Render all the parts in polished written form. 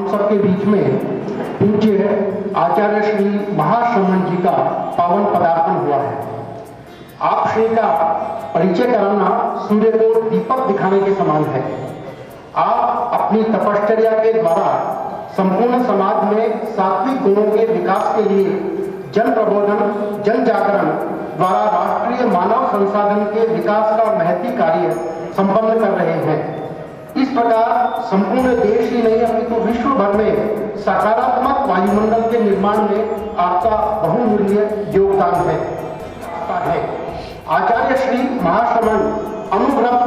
हम सबके बीच में पूज्य आचार्य श्री महाश्रमण जी का पावन पदार्पण हुआ है। आप श्री का परिचय कराना सूर्य को दीपक दिखाने के समान है। आप अपनी तपश्चर्या के द्वारा संपूर्ण समाज में सात्विक गुणों के विकास के लिए जन प्रबोधन, जन जागरण द्वारा राष्ट्रीय मानव संसाधन के विकास का महती कार्य संपन्न कर रहे हैं। इस प्रकार संपूर्ण देश ही नहीं अपितु विश्व भर में सकारात्मक वायुमंडल के निर्माण में आपका बहुमूल्य योगदान है। आचार्य श्री महाश्रमण अनुग्रह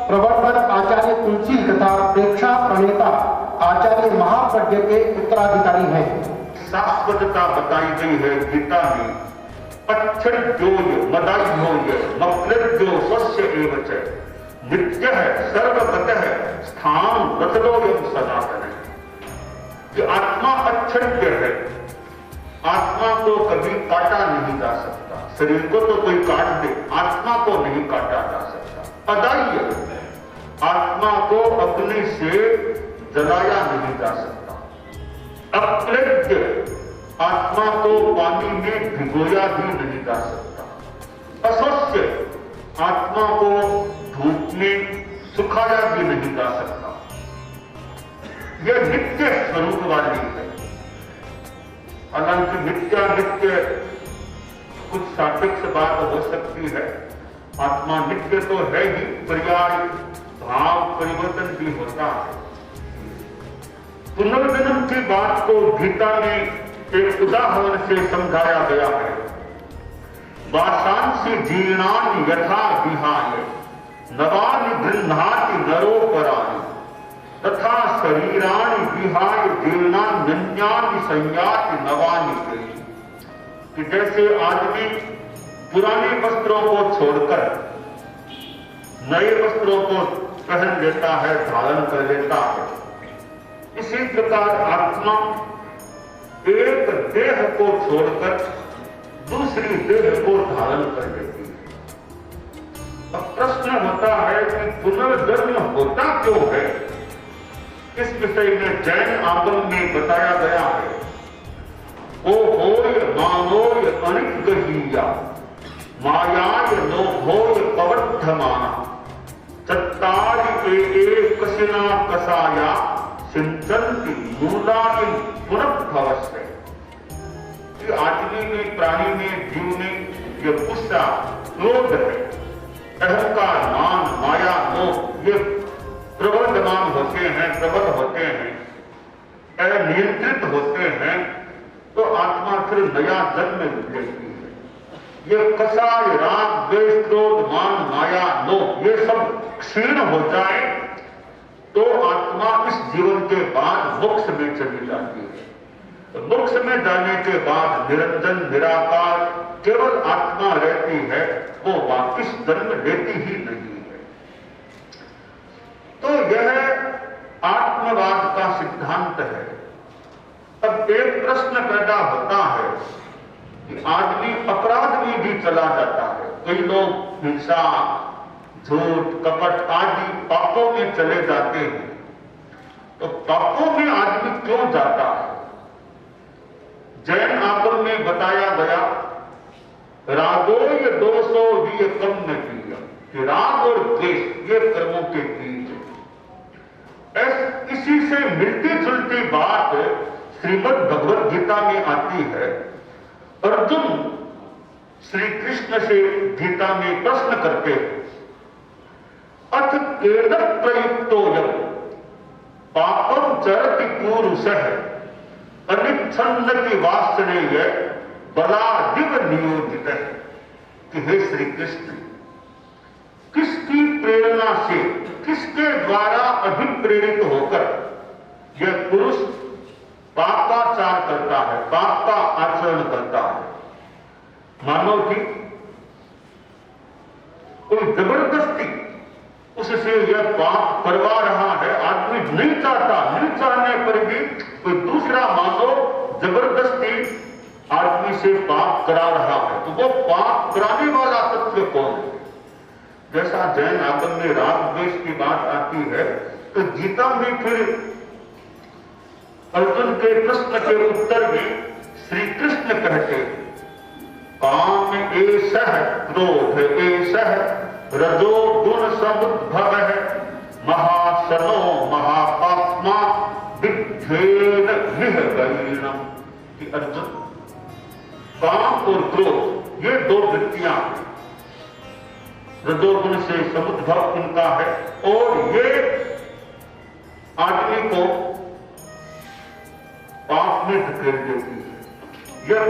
प्रवर्तक आचार्य तुलसी तथा प्रेक्षा प्रणेता आचार्य महाप्रज्ञ के उत्तराधिकारी हैं। शाश्वतता बताई गई है गीता में। अक्षर जोय मदाह्योय मक्लज्जो स्वस्य एव च नित्य है सर्वगत है स्थान रतनोयम सनातन है। कि आत्मा अक्षरज्ञ है। आत्मा को कभी काटा नहीं जा सकता। शरीर को तो कोई काट दे, आत्मा को नहीं काटा जा सकता। अदाह्य, आत्मा को अग्नि से जलाया नहीं जा सकता। अक्लज्ज, आत्मा को पानी में भिगोया भी नहीं जा सकता। अस्वस्य, आत्मा को धूप में सुखाया भी नहीं जा सकता। यह नित्य स्वरूप वाली है। हालांकि नित्य कुछ सापेक्ष बात हो सकती है। आत्मा नित्य तो है ही, पर्याय भाव परिवर्तन भी होता है। पुनर्जन्म की बात को गीता में एक उदाहरण से समझाया गया है। वासांसि जीर्णानि यथा विहाय नवानि गृह्णाति नरोपराणि तथा शरीराणि विहाय जीर्णान्यन्यानि संयाति नवानि गृह्णाति। कि जैसे आदमी पुराने वस्त्रों को छोड़कर नए वस्त्रों को पहन लेता है, धारण कर लेता है, इसी प्रकार आत्मा एक देह को छोड़कर दूसरी देह को धारण कर लेती है। अब प्रश्न होता है कि पुनर्जन्म होता क्यों है? इस विषय में जैन आगम में बताया गया है। ओ होय मानोय अनिगहीया मायाय लोभोय पवर्धमाना चत्तारि ए कशिना कसाया सिंचन्ति मूलानि पुनर्भवस्य। कि आदमी में, प्राणी में, जीव में ये गुस्सा, क्रोध है, अहंकार, मान, माया, मोह, ये प्रवर्धमान होते हैं, प्रबल होते हैं, अनियंत्रित होते हैं, तो आत्मा फिर नया जन्म लेती है। ये कसाय, राग, द्वेष, क्रोध, मान, माया, लोभ, ये सब क्षीण हो जाए तो आत्मा इस जीवन के बाद मोक्ष में चली जाती है। तो मोक्ष में जाने के बाद निरंजन निराकार केवल आत्मा रहती है, वो वापिस जन्म लेती ही नहीं है। तो यह आत्मवाद का सिद्धांत है। अब एक प्रश्न पैदा होता है कि आदमी अपराध में भी चला जाता है। कई लोग हिंसा, झूठ, कपट आदि पापों में चले जाते हैं। तो पापों में आदमी क्यों जाता है? जैन आगम में बताया गया, रागोय दोषो विय कम न किया, कि राग और द्वेष ये कर्मों के बीच। इसी से मिलती जुलती बात श्रीमद् भगवद गीता में आती है। अर्जुन श्री कृष्ण से गीता में प्रश्न करते हैं, अथ केन प्रयुक्तोऽयं पापं चरति पूरुषः अनिच्छन्नति वासनेय बलादिव नियोजितः। कि हे श्री कृष्ण, किसकी प्रेरणा से, किसके द्वारा अभिप्रेरित होकर यह पुरुष पापाचार करता है, पाप का आचरण करता है? मानो कि कोई जबरदस्ती उससे यह पाप करवा रहा है। आदमी नहीं चाहता, नहीं चाहने पर भी कोई दूसरा मानो जबरदस्ती आदमी से पाप करा रहा है, तो वो पाप कराने वाला तत्व कौन है? जैसा जैन आगम में राग द्वेष की बात आती है, तो गीता में फिर अर्जुन के प्रश्न के उत्तर में श्री कृष्ण कहते काम एषः क्रोध एषः रजो गुण समुद्भव है महाशनो महापाप्मा विद्धेन निहगैनम। कि अर्जुन, काम और क्रोध ये दो वृत्तियां हैं, रजोगुण से समुद्भव इनका है और ये आदमी को पाप में धकेल देती है।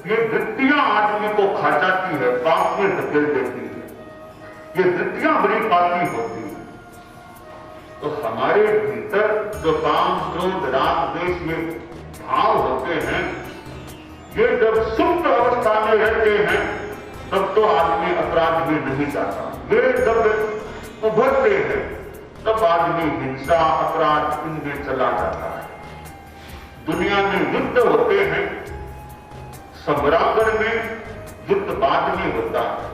ये वृत्तियां आदमी को खा जाती है, पाप में धकेल देती है। ये वृत्तियां बड़ी पापी होती है। तो हमारे भीतर जो काम क्रोध राग द्वेष ये भाव होते हैं, ये जब सुप्त अवस्था में रहते हैं तब तो आदमी अपराध में नहीं जाता। ये जब उभरते हैं तब आदमी हिंसा अपराध इनमें चला जाता है। दुनिया में युद्ध होते हैं, सम्रांगण में युद्ध बाद में होता है।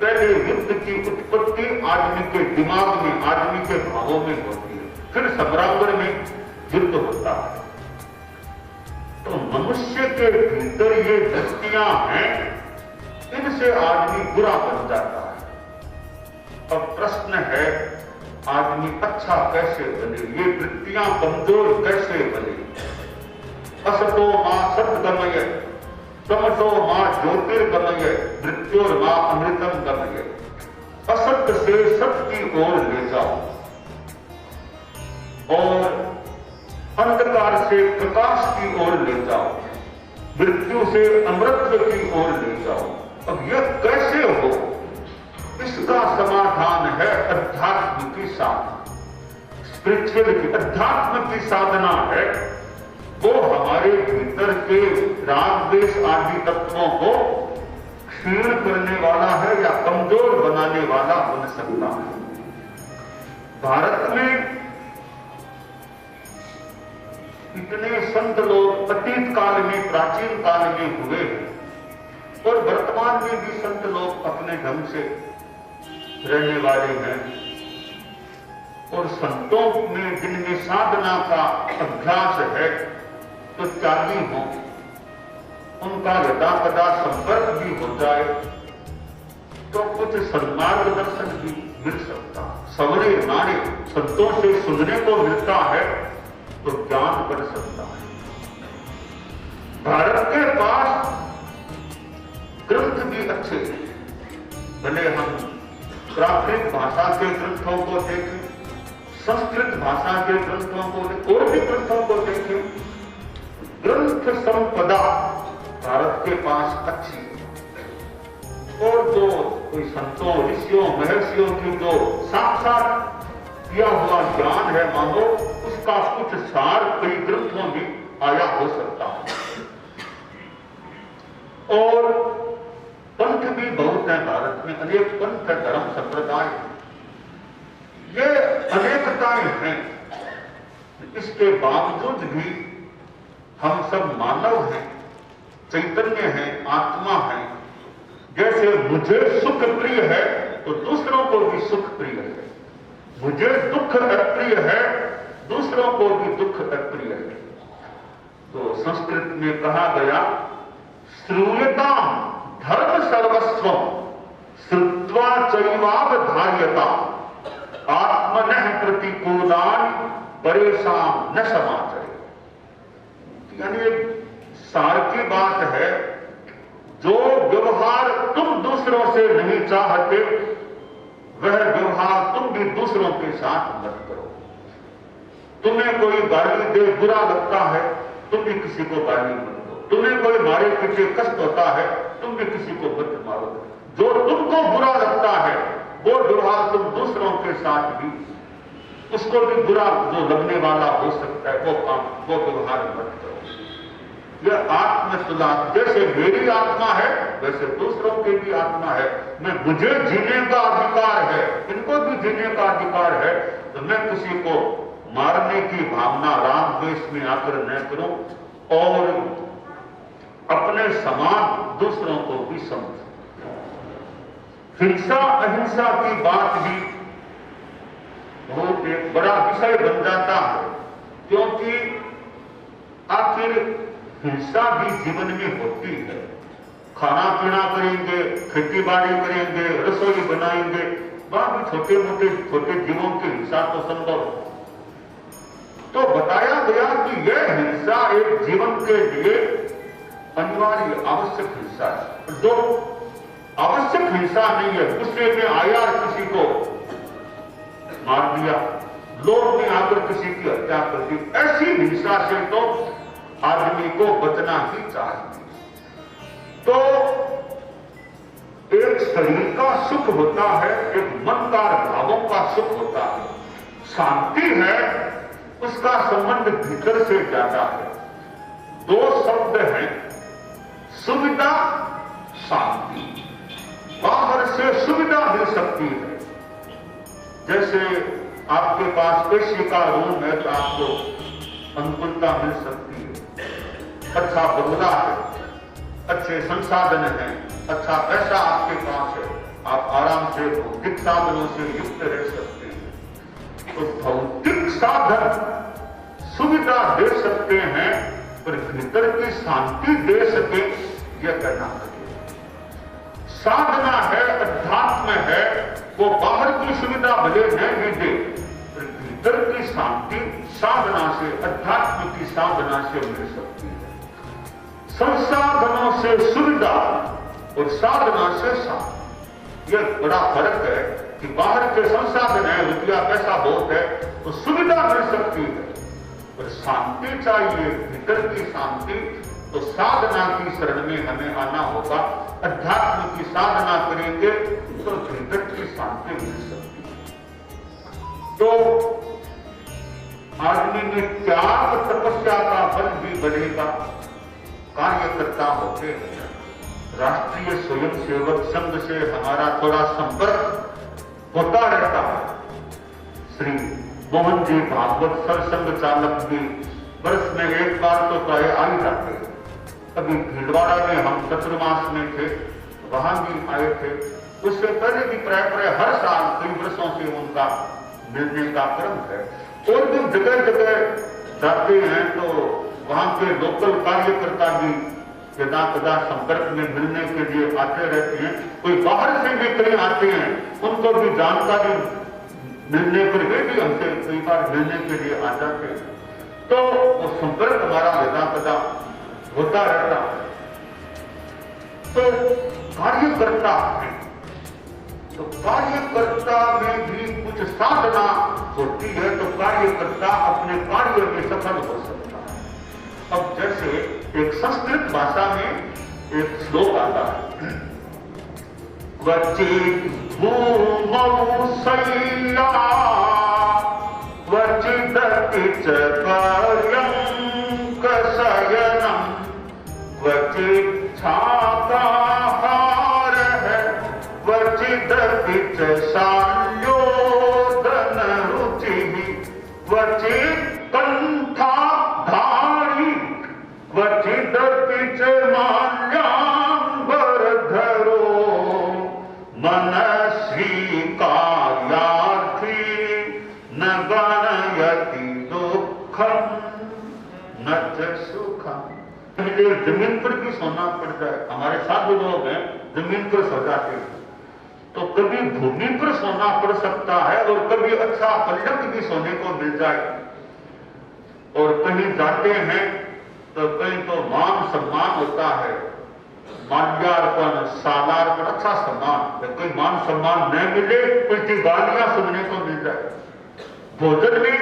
पहले युद्ध की उत्पत्ति आदमी के दिमाग में, आदमी के भावों में होती है, फिर सम्रांगण में युद्ध होता है। तो मनुष्य के भीतर ये वृत्तियां हैं, इनसे आदमी बुरा बन जाता है। अब प्रश्न है, आदमी अच्छा कैसे बने, ये वृत्तियां कमजोर कैसे बने। असतो मां सद्गमय तमसो मां ज्योतिर्गमय मृत्योर्मां अमृतम गमय। असत्य से सत्य की ओर ले जाओ और अंधकार से प्रकाश की ओर ले जाओ, मृत्यु से अमृत की ओर ले जाओ। अब यह कैसे हो, इसका समाधान है अध्यात्म की साधना। स्पिरिचुअलिटी अध्यात्म की साधना है, वो हमारे भीतर के राग द्वेष आदि तत्वों को क्षीण करने वाला है या कमजोर बनाने वाला बन सकता है। भारत में इतने संत लोग अतीत काल में, प्राचीन काल में हुए और वर्तमान में भी संत लोग अपने ढंग से रहने वाले हैं। और संतों में जिनमें साधना का अभ्यास है तो त्यागी हो, उनका यदा कदा संपर्क भी हो जाए तो कुछ सन्मार्गदर्शन भी मिल सकता। सवरे नारे संतों से सुनने को मिलता है तो ज्ञान बढ़ सकता है। भारत के पास ग्रंथ भी अच्छे हैं, भले हम प्राकृत भाषा के ग्रंथों को देखें, संस्कृत भाषा के ग्रंथों को देखें, और भी ग्रंथों को देखें, ग्रंथ संपदा भारत के पास अच्छी है। और जो कोई संतों ऋषियों महर्षियों की जो साक्षात किया हुआ ज्ञान है, मानो उसका कुछ सार कई ग्रंथों में आया हो सकता है। और पंथ भी बहुत है भारत में, अनेक पंथ धर्म संप्रदाय, ये अनेकताएं हैं। इसके बावजूद भी हम सब मानव हैं, चैतन्य हैं, आत्मा हैं। जैसे मुझे सुख प्रिय है तो दूसरों को भी सुख प्रिय है, मुझे दुख अप्रिय है दूसरों को भी दुख अप्रिय है। तो संस्कृत में कहा गया, श्रूयताम धर्म सर्वस्वम श्रुत्वा चैवावधार्यता आत्मनः प्रतिकूलान परेशान न समाचरे। यानी एक सार की बात है, जो व्यवहार तुम दूसरों से नहीं चाहते वह व्यवहार तुम भी दूसरों के साथ मत करो। तुम्हें कोई गाली दे बुरा लगता है, तुम भी किसी को गाली मत दो। तुम्हें कोई मारे पीछे कष्ट होता है, तुम भी किसी को मत मारो। जो तुमको बुरा लगता है वो व्यवहार तुम दूसरों के साथ भी, उसको भी बुरा जो लगने वाला हो सकता है, वो काम वो व्यवहार मत करो। यह आत्मसुधा, जैसे मेरी आत्मा है वैसे दूसरों की भी आत्मा है। मैं मुझे जीने का अधिकार है, इनको भी जीने का अधिकार है। तो मैं किसी को मारने की भावना राग द्वेष में आकर न करूं और अपने समान दूसरों को भी समझूं। हिंसा अहिंसा की बात भी बहुत एक बड़ा विषय बन जाता है, क्योंकि आखिर हिंसा भी जीवन में होती है। खाना पीना करेंगे, खेती बाड़ी करेंगे, रसोई बनाएंगे, वहां भी छोटे जीवों की हिंसा तो संभव है। तो बताया गया कि यह हिंसा एक जीवन के लिए अनिवार्य आवश्यक हिंसा है। जो आवश्यक हिंसा नहीं है, गुस्से में आया और किसी को मार दिया, लोभ में आकर किसी की हत्या कर दी, ऐसी हिंसा से तो आदमी को बचना ही चाहिए। तो एक शरीर का सुख होता है, एक मन का भावों का सुख होता है। शांति है, उसका संबंध भीतर से ज्यादा है। दो शब्द हैं, सुविधा, शांति। बाहर से सुविधा मिल सकती है, जैसे आपके पास एसी का रूम है तो आपको अनुकूलता मिल सकती है, अच्छा बंगला है, अच्छे संसाधन हैं, अच्छा पैसा आपके पास है, आप आराम से भौतिक साधनों से युक्त रह सकते हैं। तो भौतिक साधन सुविधा दे सकते हैं, पर भीतर की शांति दे सके, यह करना पड़ेगा। साधना है, अध्यात्म है, वो बाहर की सुविधा भले नहीं दे, पर भीतर की शांति साधना से, अध्यात्म की साधना से मिल सकती है। संसाधनों से सुविधा और साधना से शांति, यह बड़ा फर्क है कि बाहर के संसाधन है, रुपया पैसा बहुत है तो सुविधा मिल सकती है, पर शांति चाहिए, भीतर की शांति। तो साधना की शरण में हमें आना होगा, अध्यात्म की साधना करेंगे तो भीतर की शांति मिल सकती है। तो आदमी में त्याग तपस्या का फल भी बढ़ेगा। कार्यकर्ता होते हैं, राष्ट्रीय स्वयंसेवक संघ से हमारा थोड़ा संपर्क होता रहता है। श्री मोहन जी भागवत सरसंघ चालक भी वर्ष में एक बार तो प्राय आ ही जाते हैं। अभी भीलवाड़ा में हम चतुर्मास में थे, वहां भी आए थे। उससे पहले भी प्राय हर साल कई वर्षों से उनका मिलने का क्रम है। और भी जगह जगह जाते हैं तो वहां के लोकल कार्यकर्ता भी यदा कदा संपर्क में मिलने के लिए आते रहते हैं। कोई बाहर से भी कहीं आते हैं, उनको भी जानकारी मिलने पर वे भी हमसे कई बार मिलने के लिए आ जाते हैं। तो वो संपर्क हमारा यदा कदा होता रहता है। तो कार्यकर्ता है, तो कार्यकर्ता में भी कुछ साधना होती है, तो कार्यकर्ता अपने कार्य में सफल हो सकता है। अब जैसे एक संस्कृत भाषा में एक श्लोक आता है, क्वचित् भूमौ शय्या क्वचिदपि च पर्यङ्क शयनम् क्वचित् छात्राहारः क्वचिदपि च शाल्योदनरुचिः क्वचित् कण्ठाधारी क्वचिदपि च माल्याम्बरधरो मनस्वी कार्यार्थी न गणयति दुःखं न च सुखं। जमीन पर भी सोना पड़ जाए, हमारे साधु लोग हैं जमीन पर सो जाते हैं, तो कभी भूमि पर सोना पड़ सकता है और कभी अच्छा पल्लक भी सोने को मिल जाए। और कहीं जाते हैं तो कहीं तो मान सम्मान होता है, माल्यार्पण, सालार्पण, अच्छा सम्मान। कोई मान सम्मान न मिले, कुछ गालियां सुनने को मिल जाए। भोजन में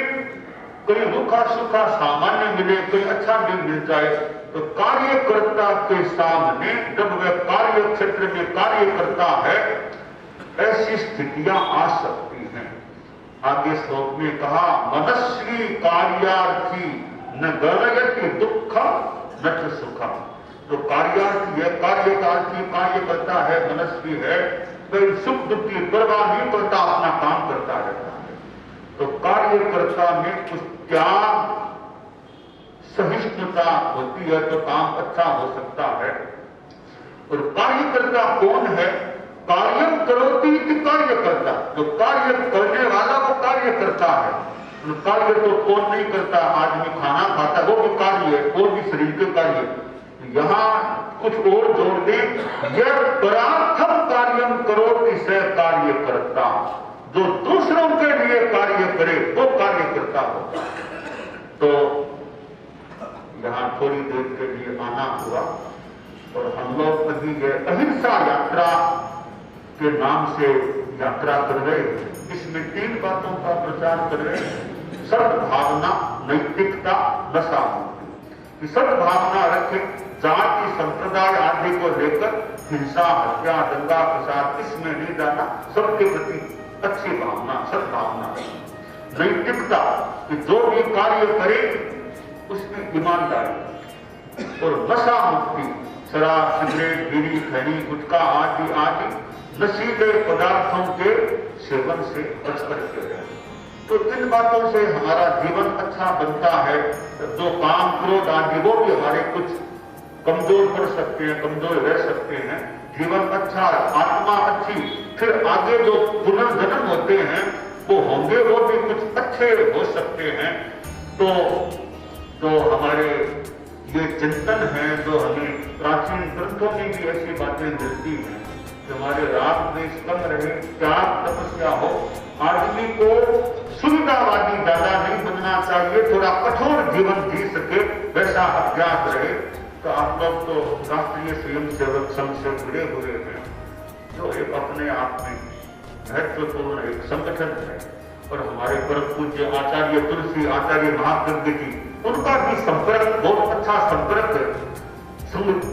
कोई रूखा सूखा सामान्य मिले, कोई अच्छा भी मिल जाए, तो कार्यकर्ता के सामने जब वह कार्य क्षेत्र में कार्य करता है, ऐसी स्थितियां आ सकती हैं। आगे श्लोक में कहा, मनस्वी कार्यार्थी न गणयति दुःखं न च सुखं। जो कार्यार्थी है, कार्यकार्थी कार्य करता है, मनस्वी है, कोई सुख दुख की परवाह नहीं करता, अपना काम करता रहता है। तो कार्यकर्ता में कुछ त्याग सहिष्णुता होती है तो काम अच्छा हो सकता है। और कार्यकर्ता कौन है? कार्यम करोति इति कार्यकर्ता। जो कार्य करने वाला वो कार्य करता है, कार्य तो कौन नहीं करता, आदमी खाना खाता वो भी कार्य है, और भी शरीर के कार्य। यहाँ कुछ और जोड़ दे, यह परार्थम कार्यम करो किसे कार्य करता, जो दूसरों के लिए कार्य करे वो कार्य करता हो। तो यहाँ थोड़ी देर के लिए आना हुआ और हम लोग अभी ये अहिंसा यात्रा के नाम से यात्रा कर रहे हैं। इसमें 3 बातों का प्रचार कर रहे हैं, सद्भावना, नैतिकता, नशा मुक्ति। सद्भावना रखें, जाति संप्रदाय आदि को लेकर हिंसा, हत्या, दंगा फसाद इसमें नहीं जाना, सबके प्रति अच्छी भावना, सद्भावना। नैतिकता कि जो भी कार्य करे उसमें ईमानदारी। और नशा मुक्ति, शराब, सिगरेट, बीड़ी, खैनी, गुटखा आदि आदि नशीले पदार्थों के सेवन से बच करके रहे। तो इन बातों से हमारा जीवन अच्छा बनता है। जो काम, क्रोध आदि वो भी हमारे कुछ कमजोर पड़ सकते हैं, कमजोर रह सकते हैं। जीवन अच्छा, आत्मा अच्छी, फिर आगे जो पुनर्जन्म होते हैं वो होंगे, वो भी कुछ अच्छे हो सकते हैं। तो हमारे ये चिंतन है, जो हमें प्राचीन ग्रंथों में भी ऐसी बातें मिलती हैं कि हमारे राग द्वेष कम रहे, त्याग तपस्या हो। आदमी को सुविधावादी ज्यादा नहीं बनना चाहिए, थोड़ा कठोर जीवन जी सके वैसा अभ्यास रहे। तो आप लोग तो राष्ट्रीय स्वयंसेवक संघ से जुड़े हुए हैं, जो एक अपने आप में महत्वपूर्ण एक संगठन है। और हमारे परम पूज्य आचार्य तुलसी, आचार्य महाप्रज्ञ जी, उनका भी संपर्क बहुत अच्छा संपर्क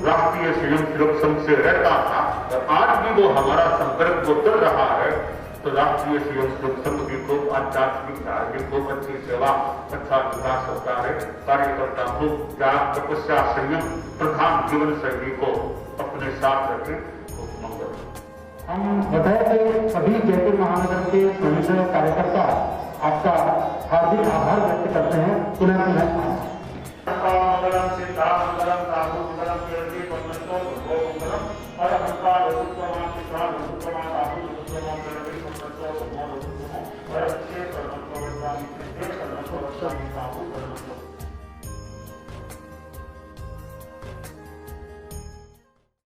राष्ट्रीय स्वयंसेवक संघ से रहता था, और आज भी वो हमारा संपर्क वो चल रहा है। तो राष्ट्रीय स्वयंसेवक संघ की खूब आध्यात्मिक कार्य, खूब अच्छी सेवा, अच्छा विकास होता है। कार्यकर्ता खूब त्याग, तपस्या, संयम प्रधान जीवन शैली को अपने साथ रखें। खूब मंगल। हम हृदय से सभी जयपुर महानगर के स्वयंसेवक कार्यकर्ता आपका हार्दिक आभार व्यक्त करते हैं। पुनः पुनः